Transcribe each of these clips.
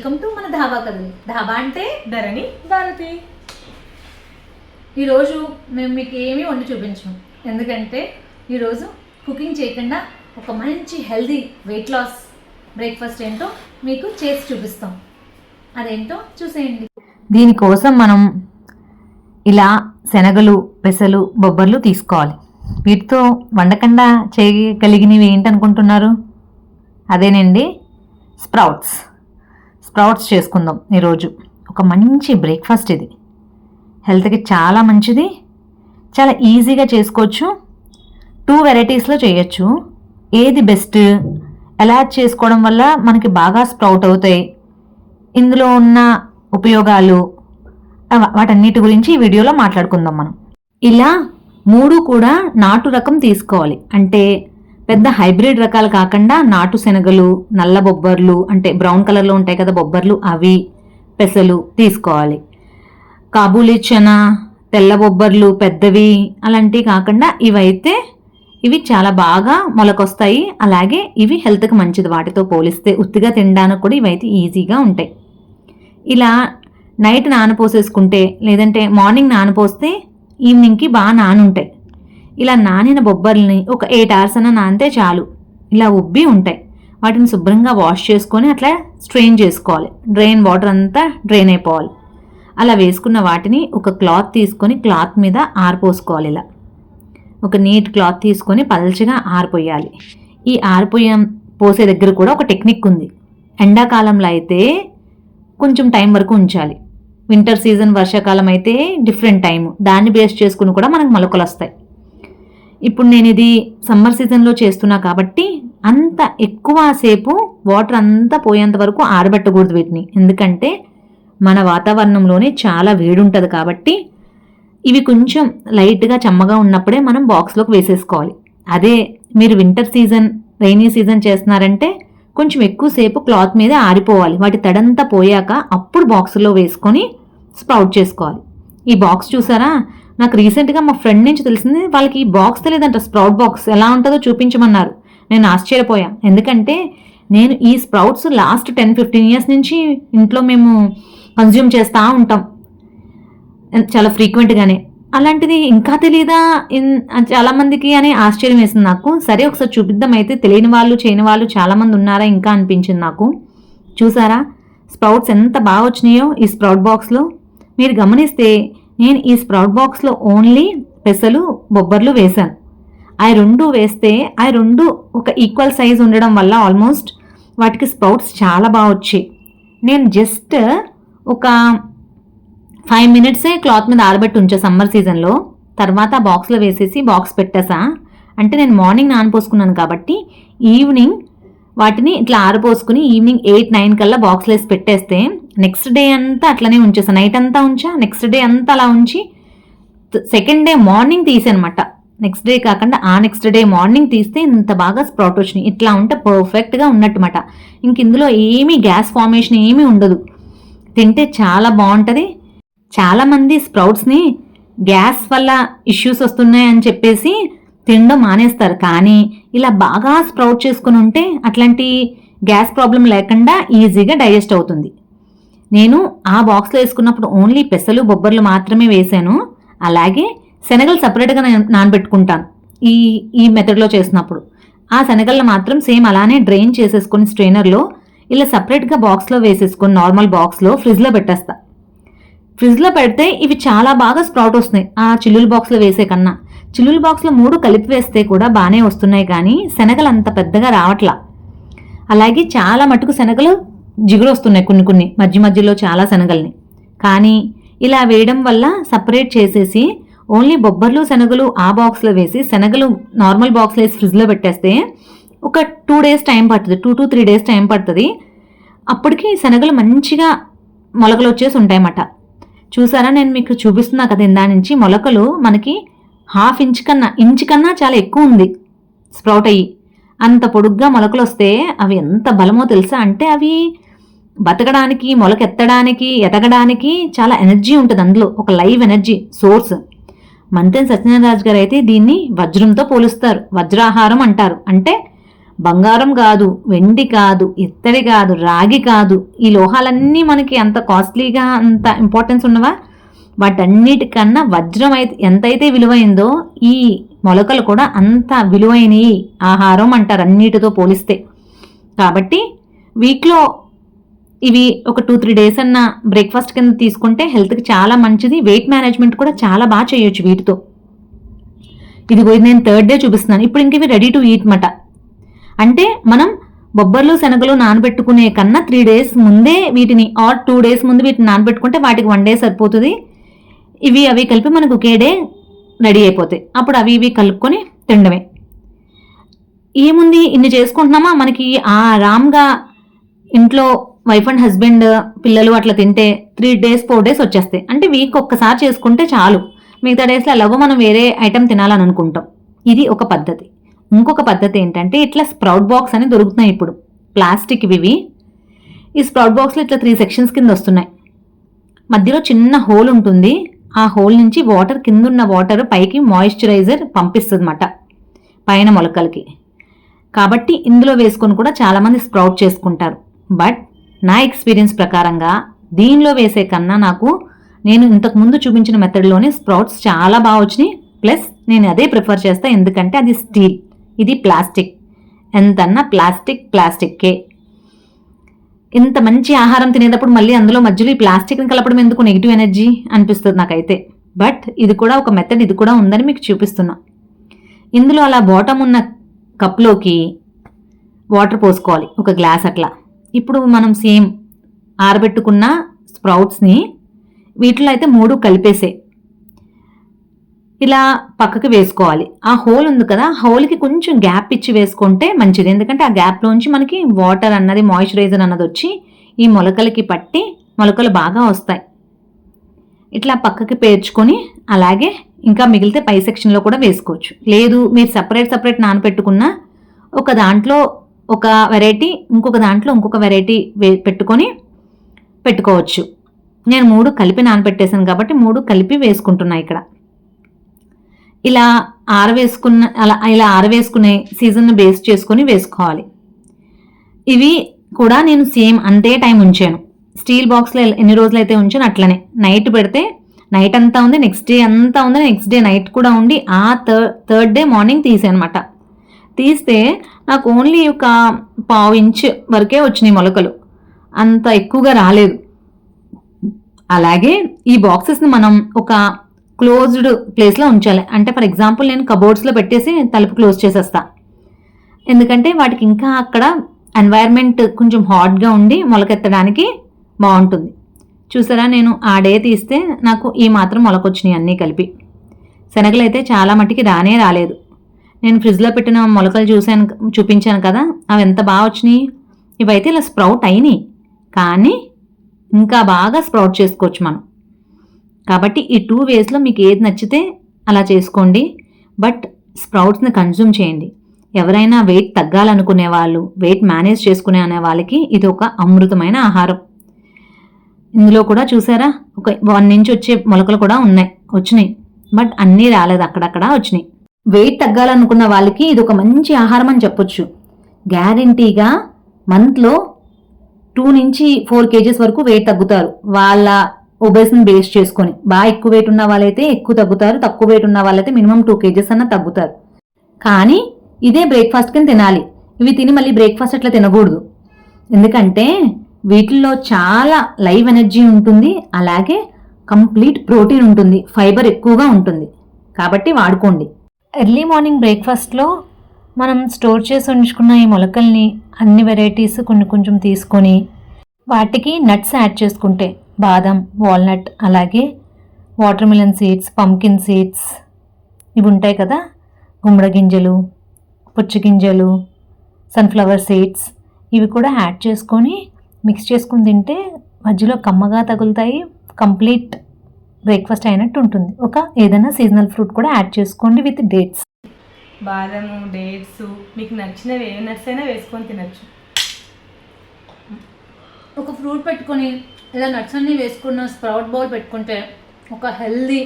Welcome to మన ధాబా కథలు. ధాబా అంటే ధరణి, భారతి. ఈరోజు మేము మీకు ఏమీ వండి చూపించాం, ఎందుకంటే ఈరోజు కుకింగ్ చేయకుండా ఒక మంచి హెల్దీ వెయిట్ లాస్ బ్రేక్ఫాస్ట్ ఏంటో మీకు చేసి చూపిస్తాం. అదేంటో చూసేయండి. దీనికోసం మనం ఇలా శనగలు, పెసలు, బొబ్బర్లు తీసుకోవాలి. వీటితో వండకుండా చేయగలిగినవి ఏంటనుకుంటున్నారు? అదేనండి, స్ప్రౌట్స్ చేసుకుందాం ఈరోజు. ఒక మంచి బ్రేక్ఫాస్ట్ ఇది. హెల్త్కి చాలా మంచిది, చాలా ఈజీగా చేసుకోవచ్చు. 2 వెరైటీస్లో చేయొచ్చు. ఏది బెస్ట్, ఎలా చేసుకోవడం వల్ల మనకి బాగా స్ప్రౌట్ అవుతాయి, ఇందులో ఉన్న ఉపయోగాలు, వాటన్నిటి గురించి ఈ వీడియోలో మాట్లాడుకుందాం మనం. ఇలా 3 కూడా నాటు రకం తీసుకోవాలి. అంటే పెద్ద హైబ్రిడ్ రకాలు కాకుండా నాటు శనగలు, నల్ల బొబ్బర్లు, అంటే బ్రౌన్ కలర్లో ఉంటాయి కదా బొబ్బర్లు, అవి, పెసలు తీసుకోవాలి. కాబూలీ చనా, తెల్ల బొబ్బర్లు పెద్దవి అలాంటివి కాకుండా ఇవి చాలా బాగా మొలకొస్తాయి. అలాగే ఇవి హెల్త్కి మంచిది. వాటితో పోలిస్తే ఉత్తిగా తినడానికి కూడా ఇవైతే ఈజీగా ఉంటాయి. ఇలా నైట్ నానపోసేసుకుంటే, లేదంటే మార్నింగ్ నానపోస్తే ఈవినింగ్కి బాగా నానుంటాయి. ఇలా నానిన బొబ్బర్లని ఒక 8 hours అన్న నానితే చాలు. ఇలా ఉబ్బి ఉంటాయి. వాటిని శుభ్రంగా వాష్ చేసుకొని అట్లా స్ట్రెయిన్ చేసుకోవాలి. డ్రైన్ వాటర్ అంతా డ్రైన్ అయిపోవాలి. అలా వేసుకున్న వాటిని ఒక క్లాత్ తీసుకొని క్లాత్ మీద ఆరిపోసుకోవాలి. ఇలా ఒక నీట్ క్లాత్ తీసుకొని పల్చగా ఆరిపోయాలి. ఈ పోసే దగ్గర కూడా ఒక టెక్నిక్ ఉంది. ఎండాకాలంలో అయితే కొంచెం టైం వరకు ఉంచాలి. వింటర్ సీజన్, వర్షాకాలం అయితే డిఫరెంట్ టైము. దాన్ని బేస్ చేసుకుని కూడా మనకు మొలకలు వస్తాయి. ఇప్పుడు నేను ఇది సమ్మర్ సీజన్లో చేస్తున్నా కాబట్టి అంత ఎక్కువ సేపు వాటర్ అంతా పోయేంత వరకు ఆరబెట్టకూడదు వీటిని. ఎందుకంటే మన వాతావరణంలోనే చాలా వేడి ఉంటుంది కాబట్టి ఇవి కొంచెం లైట్గా చెమ్మగా ఉన్నప్పుడే మనం బాక్స్లోకి వేసేసుకోవాలి. అదే మీరు వింటర్ సీజన్, రైనీ సీజన్ చేస్తున్నారంటే కొంచెం ఎక్కువసేపు క్లాత్ మీద ఆరిపోవాలి. వాటి తడంతా పోయాక అప్పుడు బాక్స్లో వేసుకొని స్ప్రౌట్ చేసుకోవాలి. ఈ బాక్స్ చూసారా? నాకు రీసెంట్గా మా ఫ్రెండ్ నుంచి తెలిసింది, వాళ్ళకి ఈ బాక్స్ తెలియదంట. స్ప్రౌట్ బాక్స్ ఎలా ఉంటుందో చూపించమన్నారు. నేను ఆశ్చర్యపోయా. ఎందుకంటే నేను ఈ స్ప్రౌట్స్ లాస్ట్ 10-15 years నుంచి ఇంట్లో మేము కన్జ్యూమ్ చేస్తూ ఉంటాం చాలా ఫ్రీక్వెంట్గానే. అలాంటిది ఇంకా తెలీదా చాలామందికి అని ఆశ్చర్యం వేసింది నాకు. సరే ఒకసారి చూపిద్దాం. అయితే తెలియని వాళ్ళు, చేయని వాళ్ళు చాలామంది ఉన్నారా ఇంకా అనిపించింది నాకు. చూసారా స్ప్రౌట్స్ ఎంత బాగా వచ్చినాయో ఈ స్ప్రౌట్ బాక్స్లో? మీరు గమనిస్తే నేను ఈ స్ప్రౌట్ బాక్స్లో ఓన్లీ పెసలు, బొబ్బర్లు వేశాను. ఆ 2 వేస్తే ఆ 2 ఒక ఈక్వల్ సైజ్ ఉండడం వల్ల ఆల్మోస్ట్ వాటికి స్ప్రౌట్స్ చాలా బాగా వచ్చాయి. నేను జస్ట్ ఒక 5 minutes క్లాత్ మీద ఆరబెట్టి ఉంచా సమ్మర్ సీజన్లో. తర్వాత బాక్స్లో వేసేసి బాక్స్ పెట్టేసా. అంటే నేను మార్నింగ్ నానపోసుకున్నాను కాబట్టి ఈవినింగ్ వాటిని ఇట్లా ఆరపోసుకుని ఈవినింగ్ 8-9 కల్లా బాక్స్లో వేసి పెట్టేస్తే నెక్స్ట్ డే అంతా అట్లనే ఉంచేసా. నైట్ అంతా ఉంచా, నెక్స్ట్ డే అంతా అలా ఉంచి సెకండ్ డే మార్నింగ్ తీసానమాట. నెక్స్ట్ డే కాకుండా ఆ నెక్స్ట్ డే మార్నింగ్ తీస్తే ఇంత బాగా స్ప్రౌట్ వచ్చినాయి. ఇట్లా ఉంటే పర్ఫెక్ట్గా ఉన్నట్టుమాట. ఇంక ఇందులో ఏమీ గ్యాస్ ఫార్మేషన్ ఏమీ ఉండదు. తింటే చాలా బాగుంటుంది. చాలామంది స్ప్రౌట్స్ని గ్యాస్ వల్ల ఇష్యూస్ వస్తున్నాయి అని చెప్పేసి తినడం మానేస్తారు. కానీ ఇలా బాగా స్ప్రౌట్ చేసుకుని ఉంటే అట్లాంటి గ్యాస్ ప్రాబ్లం లేకుండా ఈజీగా డైజెస్ట్ అవుతుంది. నేను ఆ బాక్స్లో వేసుకున్నప్పుడు ఓన్లీ పెసలు, బొబ్బర్లు మాత్రమే వేసాను. అలాగే శనగలు సపరేట్గా నానబెట్టుకుంటాను ఈ మెథడ్లో చేసినప్పుడు. ఆ శనగలను మాత్రం సేమ్ అలానే డ్రైన్ చేసేసుకొని స్ట్రైనర్లో ఇలా సపరేట్గా బాక్స్లో వేసేసుకొని నార్మల్ బాక్స్లో ఫ్రిడ్జ్లో పెట్టేస్తా. ఫ్రిడ్జ్లో పెడితే ఇవి చాలా బాగా స్ప్రౌట్ వస్తున్నాయి ఆ చిల్లుల బాక్స్లో వేసే కన్నా. చిల్లుల బాక్స్లో 3 కలిపి వేస్తే కూడా బాగానే వస్తున్నాయి, కానీ శనగలు అంత పెద్దగా రావట్లా. అలాగే చాలా మటుకు శనగలు జిగురు వస్తున్నాయి కొన్ని మధ్యలో చాలా శనగల్ని. కానీ ఇలా వేయడం వల్ల సపరేట్ చేసేసి ఓన్లీ బొబ్బర్లు, శనగలు ఆ బాక్స్లో వేసి శనగలు నార్మల్ బాక్స్లో వేసి ఫ్రిడ్జ్లో పెట్టేస్తే ఒక 2 days టైం పడుతుంది. 2-3 days టైం పడుతుంది. అప్పటికి శనగలు మంచిగా మొలకలు వచ్చేసి ఉంటాయన్నమాట. చూసారా, నేను మీకు చూపిస్తున్నా కదా ఇందా నుంచి మొలకలు మనకి 1/2 inch కన్నా చాలా ఎక్కువ ఉంది స్ప్రౌట్ అయ్యి. అంత పొడుగ్గా మొలకలు వస్తే అవి ఎంత బలమో తెలుసా? అంటే అవి బతకడానికి, మొలకెత్తడానికి, ఎదగడానికి చాలా ఎనర్జీ ఉంటుంది అందులో, ఒక live energy source. Manthena Satyanarayana Raju garu అయితే దీన్ని వజ్రంతో పోలుస్తారు. వజ్రాహారం అంటారు. అంటే బంగారం కాదు, వెండి కాదు, ఇత్తడి కాదు, రాగి కాదు, ఈ లోహాలన్నీ మనకి అంత కాస్ట్లీగా అంత ఇంపార్టెన్స్ ఉన్నవా? వాటన్నిటికన్నా వజ్రం అయితే ఎంతైతే విలువైందో ఈ మొలకలు కూడా అంత విలువైనవి ఆహారం అంటారు అన్నిటితో పోలిస్తే. కాబట్టి వీక్లో ఇవి ఒక 2-3 డేస్ అన్న బ్రేక్ఫాస్ట్ కింద తీసుకుంటే హెల్త్కి చాలా మంచిది. వెయిట్ మేనేజ్మెంట్ కూడా చాలా బాగా చేయొచ్చు వీటితో. ఇదిగో ఇది నేను 3rd డే చూపిస్తున్నాను. ఇప్పుడు ఇంక ఇవి రెడీ టు ఈట్ మాట. అంటే మనం బొబ్బర్లు శనగలు నానబెట్టుకునే కన్నా 3 డేస్ ముందే వీటిని 2 డేస్ ముందు వీటిని నానబెట్టుకుంటే వాటికి 1 డే సరిపోతుంది. ఇవి అవి కలిపి మనకు ఒకే డే రెడీ అయిపోతాయి. అప్పుడు అవి ఇవి కలుపుకొని తినడమే. ఏముంది ఇన్ని చేసుకుంటున్నామా, మనకి ఆరాంగా ఇంట్లో వైఫ్ అండ్ హస్బెండ్ పిల్లలు అట్లా తింటే 3 డేస్ 4 డేస్ వచ్చేస్తాయి. అంటే వీక్ ఒక్కసారి చేసుకుంటే చాలు. మిగతా డేస్లో ఎలాగో మనం వేరే ఐటెం తినాలని అనుకుంటాం. ఇది ఒక పద్ధతి. ఇంకొక పద్ధతి ఏంటంటే ఇట్లా స్ప్రౌట్ బాక్స్ అని దొరుకుతున్నాయి ఇప్పుడు, ప్లాస్టిక్ ఇవి. ఈ స్ప్రౌట్ బాక్స్లో ఇట్లా 3 సెక్షన్స్ కింద వస్తున్నాయి. మధ్యలో చిన్న హోల్ ఉంటుంది. ఆ హోల్ నుంచి వాటర్, కిందున్న వాటర్ పైకి మాయిశ్చరైజర్ పంపిస్తుంది అన్నమాట పైన మొలకలకి. కాబట్టి ఇందులో వేసుకొని కూడా చాలామంది స్ప్రౌట్ చేసుకుంటారు. బట్ నా ఎక్స్పీరియన్స్ ప్రకారంగా దీనిలో వేసే కన్నా నేను ఇంతకుముందు చూపించిన మెథడ్లోనే స్ప్రౌట్స్ చాలా బాగా వచ్చినాయి. ప్లస్ నేను అదే ప్రిఫర్ చేస్తాను, ఎందుకంటే అది స్టీల్, ఇది ప్లాస్టిక్. ఎంతన్నా ప్లాస్టిక్కే. ఇంత మంచి ఆహారం తినేటప్పుడు మళ్ళీ అందులో మధ్యలో ఈ ప్లాస్టిక్ని కలపడం ఎందుకు, నెగిటివ్ ఎనర్జీ అనిపిస్తుంది నాకైతే. బట్ ఇది కూడా ఒక మెథడ్, ఇది కూడా ఉందని మీకు చూపిస్తున్నా. ఇందులో అలా బాటమ్ ఉన్న కప్లోకి వాటర్ పోసుకోవాలి, ఒక గ్లాస్ అట్లా. ఇప్పుడు మనం సేమ్ ఆరబెట్టుకున్న స్ప్రౌట్స్ని వీటిలో అయితే 3 కలిపేసే ఇలా పక్కకి వేసుకోవాలి. ఆ హోల్ ఉంది కదా, హోల్కి కొంచెం గ్యాప్ ఇచ్చి వేసుకుంటే మంచిది. ఎందుకంటే ఆ గ్యాప్లోంచి మనకి వాటర్ అన్నది, మాయిశ్చరైజర్ అన్నది వచ్చి ఈ మొలకలకి పట్టి మొలకలు బాగా వస్తాయి. ఇట్లా పక్కకి పేర్చుకొని అలాగే ఇంకా మిగిలితే పై సెక్షన్లో కూడా వేసుకోవచ్చు. లేదు మీరు సపరేట్ నానబెట్టుకున్న ఒక దాంట్లో ఒక వెరైటీ, ఇంకొక దాంట్లో ఇంకొక వెరైటీ పెట్టుకోవచ్చు. నేను 3 కలిపి నానబెట్టేశాను కాబట్టి 3 కలిపి వేసుకుంటున్నా ఇక్కడ. ఇలా ఆరవేసుకునే సీజన్ బేస్ చేసుకొని వేసుకోవాలి. ఇవి కూడా నేను సేమ్ అంతే టైం ఉంచాను. స్టీల్ బాక్స్లో ఎన్ని రోజులు అయితే ఉంచాను అట్లనే. నైట్ పెడితే నైట్ అంతా ఉంది, నెక్స్ట్ డే అంతా ఉంది, నెక్స్ట్ డే నైట్ కూడా ఉండి ఆ థర్డ్ డే మార్నింగ్ తీసానమాట. తీస్తే నాకు ఓన్లీ ఒక 1/2 ఇంచ్ వరకే వచ్చినాయి మొలకలు, అంత ఎక్కువగా రాలేదు. అలాగే ఈ బాక్సెస్ని మనం ఒక క్లోజ్డ్ ప్లేస్లో ఉంచాలి. అంటే ఫర్ ఎగ్జాంపుల్ నేను కబోర్డ్స్లో పెట్టేసి తలుపు క్లోజ్ చేసేస్తా. ఎందుకంటే వాటికి ఇంకా అక్కడ ఎన్వైర్న్మెంట్ కొంచెం హాట్గా ఉండి మొలకెత్తడానికి బాగుంటుంది. చూసారా, నేను ఆ డే తీస్తే నాకు ఈ మాత్రం మొలకొచ్చినాయి అన్నీ కలిపి. శనగలు అయితే చాలా మట్టికి రాలేదు. నేను ఫ్రిడ్జ్లో పెట్టిన మొలకలు చూపించాను కదా, అవి ఎంత బాగా వచ్చినాయి. ఇవైతే ఇలా స్ప్రౌట్ అయినాయి, కానీ ఇంకా బాగా స్ప్రౌట్ చేసుకోవచ్చు మనం. కాబట్టి ఈ 2 వేస్లో మీకు ఏది నచ్చితే అలా చేసుకోండి. బట్ స్ప్రౌట్స్ని కన్జ్యూమ్ చేయండి. ఎవరైనా వెయిట్ తగ్గాలనుకునే వాళ్ళు, వెయిట్ మేనేజ్ చేసుకునే అనే వాళ్ళకి ఇది ఒక అమృతమైన ఆహారం. ఇందులో కూడా చూసారా, ఒక 1 ఇంచ్ వచ్చే మొలకలు కూడా వచ్చినాయి. బట్ అన్నీ రాలేదు, అక్కడక్కడ వచ్చినాయి. వెయిట్ తగ్గాలనుకున్న వాళ్ళకి ఇది ఒక మంచి ఆహారం అని చెప్పొచ్చు. గ్యారంటీగా మంత్లో 2 నుంచి 4 kgs వరకు వెయిట్ తగ్గుతారు. వాళ్ళ ఒబేస్ని బేస్ చేసుకొని బాగా ఎక్కువ వెయిట్ ఉన్న వాళ్ళైతే ఎక్కువ తగ్గుతారు, తక్కువ వెయిట్ ఉన్న వాళ్ళైతే మినిమం 2 kgs అన్న తగ్గుతారు. కానీ ఇదే బ్రేక్ఫాస్ట్ కింద తినాలి. ఇవి తిని మళ్ళీ బ్రేక్ఫాస్ట్ అట్లా తినకూడదు. ఎందుకంటే వీటిల్లో చాలా లైవ్ ఎనర్జీ ఉంటుంది, అలాగే కంప్లీట్ ప్రోటీన్ ఉంటుంది, ఫైబర్ ఎక్కువగా ఉంటుంది. కాబట్టి వాడుకోండి. ఎర్లీ మార్నింగ్ బ్రేక్ఫాస్ట్లో మనం స్టోర్ చేసి ఉంచుకున్న ఈ మొలకల్ని అన్ని వెరైటీస్ కొంచెం తీసుకొని వాటికి నట్స్ యాడ్ చేసుకుంటే బాదం, వాల్నట్, అలాగే water melon seeds, pumpkin seeds ఇవి ఉంటాయి కదా, గుమ్మడి గింజలు, పుచ్చ గింజలు, సన్ఫ్లవర్ సీడ్స్, ఇవి కూడా యాడ్ చేసుకొని మిక్స్ చేసుకుని తింటే మధ్యలో కమ్మగా తగులుతాయి. కంప్లీట్ బ్రేక్ఫాస్ట్ అయినట్టు ఉంటుంది. ఏదైనా సీజనల్ ఫ్రూట్ కూడా యాడ్ చేసుకోండి విత్ డేట్స్. బాదము, డేట్స్, మీకు నచ్చినవి ఏ నట్స్ అయినా వేసుకొని తినచ్చు. ఒక ఫ్రూట్ పెట్టుకొని ఇలా నట్స్ అన్నీ వేసుకున్న స్ప్రౌట్ బౌల్ పెట్టుకుంటే ఒక healthy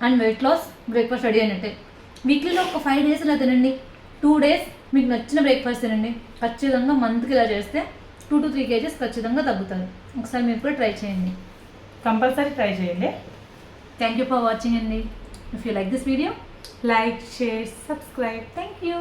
and weight loss breakfast ready అయినట్టే. వీక్లీలో ఒక 5 days ఇలా తినండి. 2 days మీకు నచ్చిన బ్రేక్ఫాస్ట్ తినండి. ఖచ్చితంగా మంత్కి ఇలా చేస్తే 2 to 3 kgs ఖచ్చితంగా తగ్గుతారు. ఒకసారి మీరు కూడా ట్రై చేయండి. కంపల్సరీ ట్రై చేయండి. థ్యాంక్ యూ ఫర్ వాచింగ్ అండి. If you like this video, like, share, subscribe. Thank you.